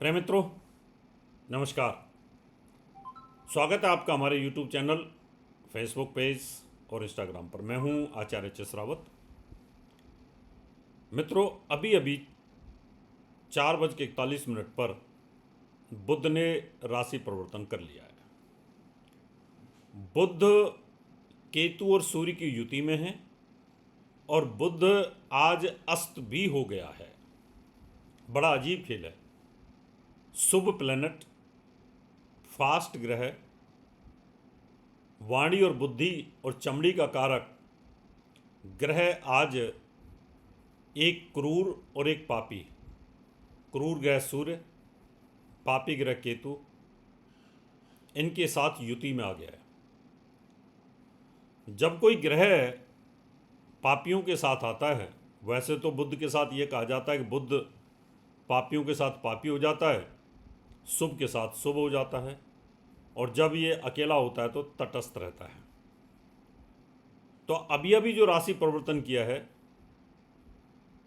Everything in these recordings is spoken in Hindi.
प्रिय मित्रों, नमस्कार। स्वागत है आपका हमारे YouTube चैनल, फेसबुक पेज और इंस्टाग्राम पर। मैं हूं आचार्य रावत। मित्रों, अभी अभी 4:41 पर बुध ने राशि परिवर्तन कर लिया है। बुध केतु और सूर्य की युति में है और बुध आज अस्त भी हो गया है। बड़ा अजीब खेल है। शुभ प्लैनेट, फास्ट ग्रह, वाणी और बुद्धि और चमड़ी का कारक ग्रह आज एक क्रूर और एक पापी। क्रूर ग्रह सूर्य, पापी ग्रह केतु, इनके साथ युति में आ गया है। जब कोई ग्रह पापियों के साथ आता है, वैसे तो बुध के साथ ये कहा जाता है कि बुध पापियों के साथ पापी हो जाता है, शुभ के साथ शुभ हो जाता है, और जब ये अकेला होता है तो तटस्थ रहता है। तो अभी अभी जो राशि परिवर्तन किया है,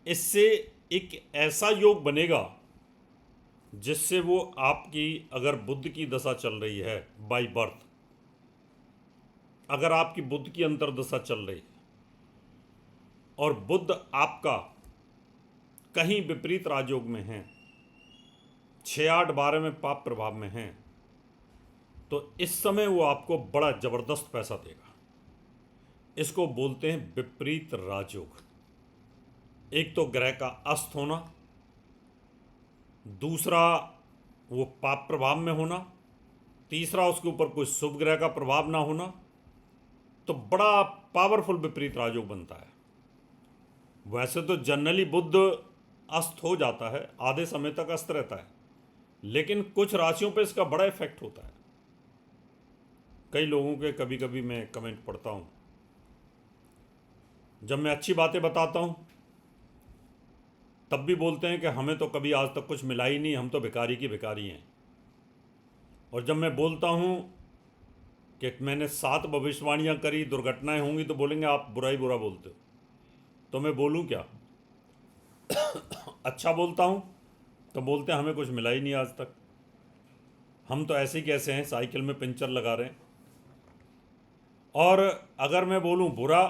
इससे एक ऐसा योग बनेगा जिससे वो आपकी, अगर बुध की दशा चल रही है बाय बर्थ, अगर आपकी बुध की अंतर्दशा चल रही है और बुध आपका कहीं विपरीत राजयोग में है, 6, 8, 12 में पाप प्रभाव में है, तो इस समय वो आपको बड़ा जबरदस्त पैसा देगा। इसको बोलते हैं विपरीत राजयोग। एक तो ग्रह का अस्त होना, दूसरा वो पाप प्रभाव में होना, तीसरा उसके ऊपर कोई शुभ ग्रह का प्रभाव ना होना, तो बड़ा पावरफुल विपरीत राजयोग बनता है। वैसे तो जनरली बुध अस्त हो जाता है, आधे समय तक अस्त रहता है, लेकिन कुछ राशियों पे इसका बड़ा इफेक्ट होता है। कई लोगों के कभी कभी मैं कमेंट पढ़ता हूँ, जब मैं अच्छी बातें बताता हूँ तब भी बोलते हैं कि हमें तो कभी आज तक कुछ मिला ही नहीं, हम तो भिखारी की भिखारी हैं। और जब मैं बोलता हूँ कि मैंने 7 भविष्यवाणियाँ करी, दुर्घटनाएं होंगी, तो बोलेंगे आप बुरा ही बुरा बोलते हो। तो मैं बोलूँ क्या? अच्छा बोलता हूँ तो बोलते हैं हमें कुछ मिला ही नहीं आज तक, हम तो ऐसे ही कैसे हैं, साइकिल में पंचर लगा रहे हैं। और अगर मैं बोलूँ बुरा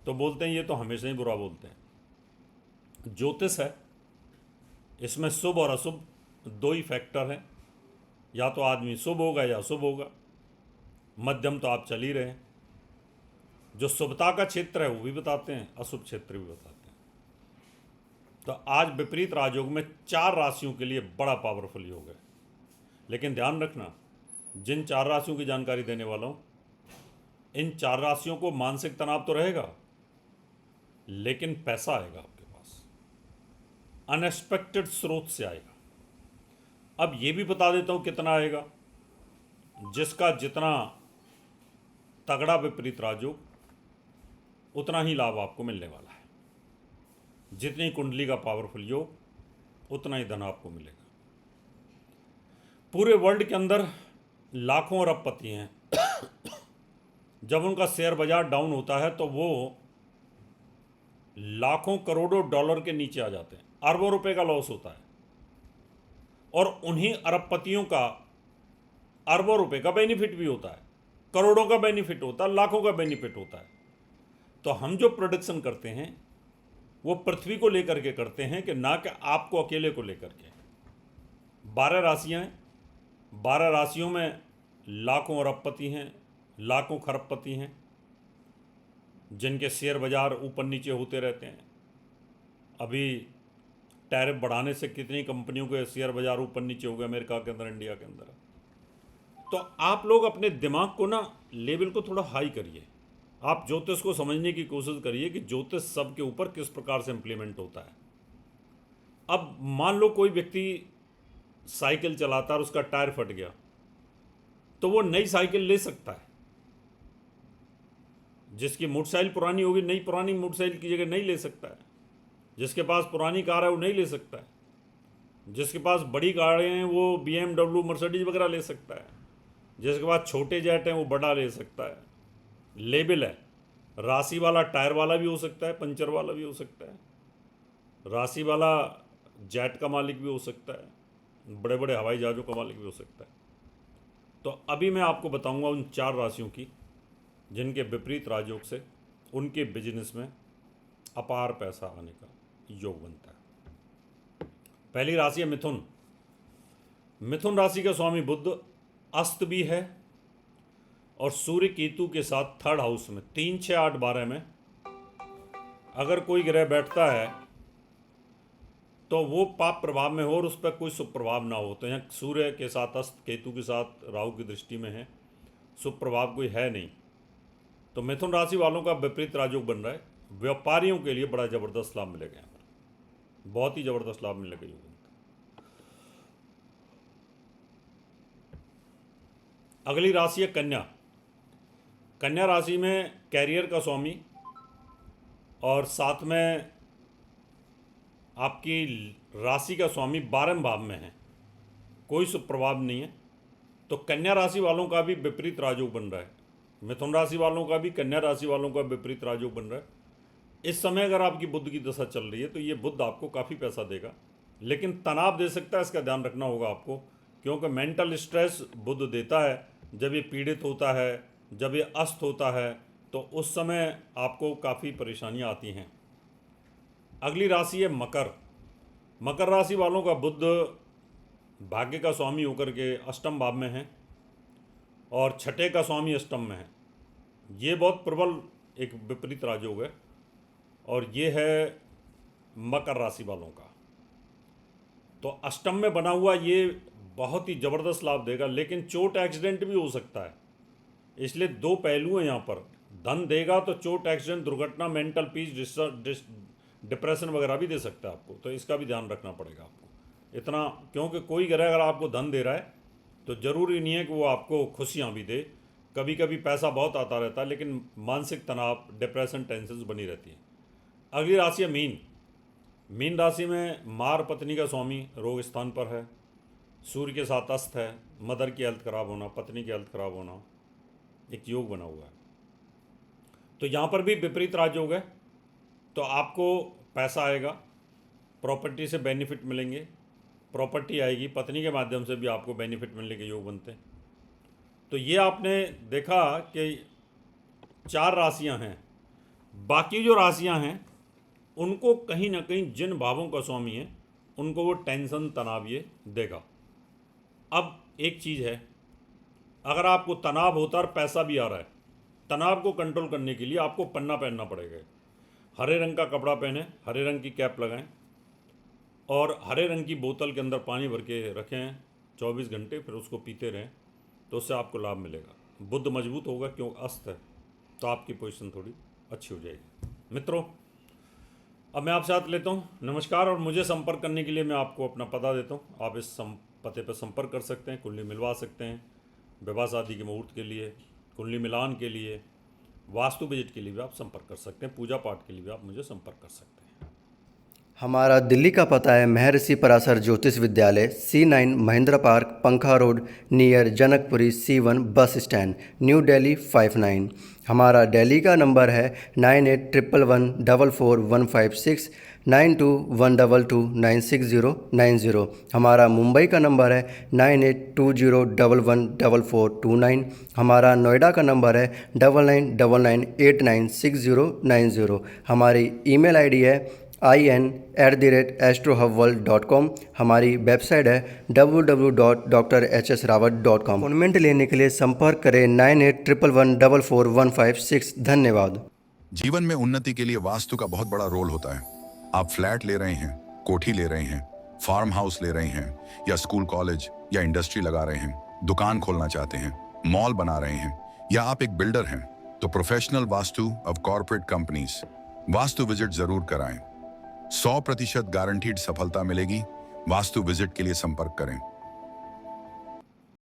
तो बोलते हैं ये तो हमेशा ही बुरा बोलते हैं। ज्योतिष है, इसमें शुभ और अशुभ दो ही फैक्टर हैं। या तो आदमी शुभ होगा या अशुभ होगा, मध्यम तो आप चल ही रहे हैं। जो शुभता का क्षेत्र है वो भी बताते हैं, अशुभ क्षेत्र भी बताते हैं। तो आज विपरीत राजयोग में 4 राशियों के लिए बड़ा पावरफुल योग है। लेकिन ध्यान रखना, जिन 4 राशियों की जानकारी देने वाला हूँ, इन 4 राशियों को मानसिक तनाव तो रहेगा, लेकिन पैसा आएगा आपके पास, अनएक्सपेक्टेड स्रोत से आएगा। अब ये भी बता देता हूँ कितना आएगा। जिसका जितना तगड़ा विपरीत राजयोग, उतना ही लाभ आपको मिलने वाला है। जितनी कुंडली का पावरफुल योग, उतना ही धन आपको मिलेगा। पूरे वर्ल्ड के अंदर लाखों अरबपति हैं। जब उनका शेयर बाजार डाउन होता है तो वो लाखों करोड़ों डॉलर के नीचे आ जाते हैं, अरबों रुपए का लॉस होता है। और उन्हीं अरबपतियों का अरबों रुपए का बेनिफिट भी होता है, करोड़ों का बेनिफिट होता है, लाखों का बेनिफिट होता है। तो हम जो प्रोडक्शन करते हैं वो पृथ्वी को लेकर के करते हैं, कि ना कि आपको अकेले को लेकर के। 12 राशियां हैं, 12 राशियों में लाखों अरबपति हैं, लाखों खरबपति हैं, जिनके शेयर बाजार ऊपर नीचे होते रहते हैं। अभी टैरिफ बढ़ाने से कितनी कंपनियों के शेयर बाजार ऊपर नीचे हो गए, अमेरिका के अंदर, इंडिया के अंदर। तो आप लोग अपने दिमाग को ना, लेवल को थोड़ा हाई करिए। आप ज्योतिष को समझने की कोशिश करिए कि ज्योतिष सबके ऊपर किस प्रकार से इंप्लीमेंट होता है। अब मान लो कोई व्यक्ति साइकिल चलाता है और उसका टायर फट गया, तो वो नई साइकिल ले सकता है। जिसकी मोटरसाइकिल पुरानी होगी, नई पुरानी मोटरसाइकिल की जगह नहीं ले सकता है। जिसके पास पुरानी कार है वो नहीं ले सकता है। जिसके पास बड़ी गाड़ियाँ हैं वो BMW, मर्सिडीज वगैरह ले सकता है। जिसके पास छोटे जेट हैं वो बड़ा ले सकता है। लेबल है, राशि वाला टायर वाला भी हो सकता है, पंचर वाला भी हो सकता है, राशि वाला जेट का मालिक भी हो सकता है, बड़े बड़े हवाई जहाज़ों का मालिक भी हो सकता है। तो अभी मैं आपको बताऊंगा उन 4 राशियों की जिनके विपरीत राजयोग से उनके बिजनेस में अपार पैसा आने का योग बनता है। पहली राशि है मिथुन। मिथुन राशि का स्वामी बुध अस्त भी है और सूर्य केतु के साथ 3rd हाउस में 3, 6, 8, 12 में अगर कोई ग्रह बैठता है तो वो पाप प्रभाव में हो और उस पर कोई शुभ प्रभाव ना हो। तो यहाँ सूर्य के साथ अस्त, केतु के साथ राहु की दृष्टि में है, शुभ प्रभाव कोई है नहीं। तो मिथुन राशि वालों का विपरीत राजयोग बन रहा है। व्यापारियों के लिए बड़ा ज़बरदस्त लाभ मिलेगा, यहाँ पर बहुत ही ज़बरदस्त लाभ मिलेगा योग। अगली राशि है कन्या। कन्या राशि में कैरियर का स्वामी और साथ में आपकी राशि का स्वामी 12वें भाव में है, कोई शुभ प्रभाव नहीं है। तो कन्या राशि वालों का भी विपरीत राजयोग बन रहा है। मिथुन राशि वालों का भी, कन्या राशि वालों का विपरीत राजयोग बन रहा है। इस समय अगर आपकी बुध की दशा चल रही है तो ये बुध आपको काफ़ी पैसा देगा, लेकिन तनाव दे सकता है, इसका ध्यान रखना होगा आपको, क्योंकि मेंटल स्ट्रेस बुध देता है। जब ये पीड़ित होता है, जब ये अस्त होता है, तो उस समय आपको काफ़ी परेशानियां आती हैं। अगली राशि है मकर। मकर राशि वालों का बुध भाग्य का स्वामी होकर के अष्टम भाव में है और छठे का स्वामी अष्टम में है। ये बहुत प्रबल एक विपरीत राजयोग है और ये है मकर राशि वालों का। तो अष्टम में बना हुआ ये बहुत ही ज़बरदस्त लाभ देगा, लेकिन चोट एक्सीडेंट भी हो सकता है। इसलिए 2 पहलू हैं यहाँ पर। धन देगा तो चोट एक्सीडेंट दुर्घटना, मेंटल पीस, डिप्रेशन वगैरह भी दे सकता है आपको। तो इसका भी ध्यान रखना पड़ेगा आपको इतना, क्योंकि कोई ग्रह अगर आपको धन दे रहा है तो ज़रूरी नहीं है कि वो आपको खुशियाँ भी दे। कभी कभी पैसा बहुत आता रहता है, लेकिन मानसिक तनाव, डिप्रेशन, टेंशन बनी रहती है। अगली राशि है मीन। मीन राशि में मार पत्नी का स्वामी रोग स्थान पर है, सूर्य के साथ अस्त है। मदर की हेल्थ खराब होना, पत्नी की हेल्थ खराब होना, एक योग बना हुआ है। तो यहाँ पर भी विपरीत राजयोग है। तो आपको पैसा आएगा, प्रॉपर्टी से बेनिफिट मिलेंगे, प्रॉपर्टी आएगी, पत्नी के माध्यम से भी आपको बेनिफिट मिलने के योग बनते हैं। तो ये आपने देखा कि 4 राशियाँ हैं। बाकी जो राशियाँ हैं उनको कहीं ना कहीं जिन भावों का स्वामी है उनको वो टेंशन, तनाव ये देगा। अब एक चीज़ है, अगर आपको तनाव होता है और पैसा भी आ रहा है, तनाव को कंट्रोल करने के लिए आपको पन्ना पहनना पड़ेगा। हरे रंग का कपड़ा पहने, हरे रंग की कैप लगाएं और हरे रंग की बोतल के अंदर पानी भर के रखें 24 घंटे, फिर उसको पीते रहें, तो उससे आपको लाभ मिलेगा। बुध मजबूत होगा, क्यों अस्त है, तो आपकी पोजीशन थोड़ी अच्छी हो जाएगी। मित्रों, अब मैं आपसे हाथ लेता हूँ, नमस्कार। और मुझे संपर्क करने के लिए मैं आपको अपना पता देता हूँ। आप इस पते पर संपर्क कर सकते हैं, कुंडली मिलवा सकते हैं, विवाह शादी के मुहूर्त के लिए, कुंडली मिलान के लिए, वास्तु विजिट के लिए भी आप संपर्क कर सकते हैं, पूजा पाठ के लिए भी आप मुझे संपर्क कर सकते हैं। हमारा दिल्ली का पता है महर्षि पराशर ज्योतिष विद्यालय, C9 महेंद्र पार्क, पंखा road, near Janakpuri, C1 bus stand, new Delhi 59। हमारा दिल्ली का नंबर है 9811144156, 9212296090। हमारा मुंबई का नंबर है 9820114429। हमारा नोएडा का नंबर है 9999896090। हमारी ईमेल आईडी है in@astrohubworld.com। हमारी वेबसाइट है www.drhsrawat.com। अपॉइंटमेंट लेने के लिए संपर्क करें 9811144156। धन्यवाद। जीवन में उन्नति के लिए वास्तु का बहुत बड़ा रोल होता है। आप फ्लैट ले रहे हैं, कोठी ले रहे हैं, फार्म हाउस ले रहे हैं, या स्कूल, कॉलेज या इंडस्ट्री लगा रहे हैं, दुकान खोलना चाहते हैं, मॉल बना रहे हैं, या आप एक बिल्डर हैं, तो professional vastu of corporate companies vastu visit जरूर कराएं। 100% गारंटीड सफलता मिलेगी। वास्तु विजिट के लिए संपर्क करें।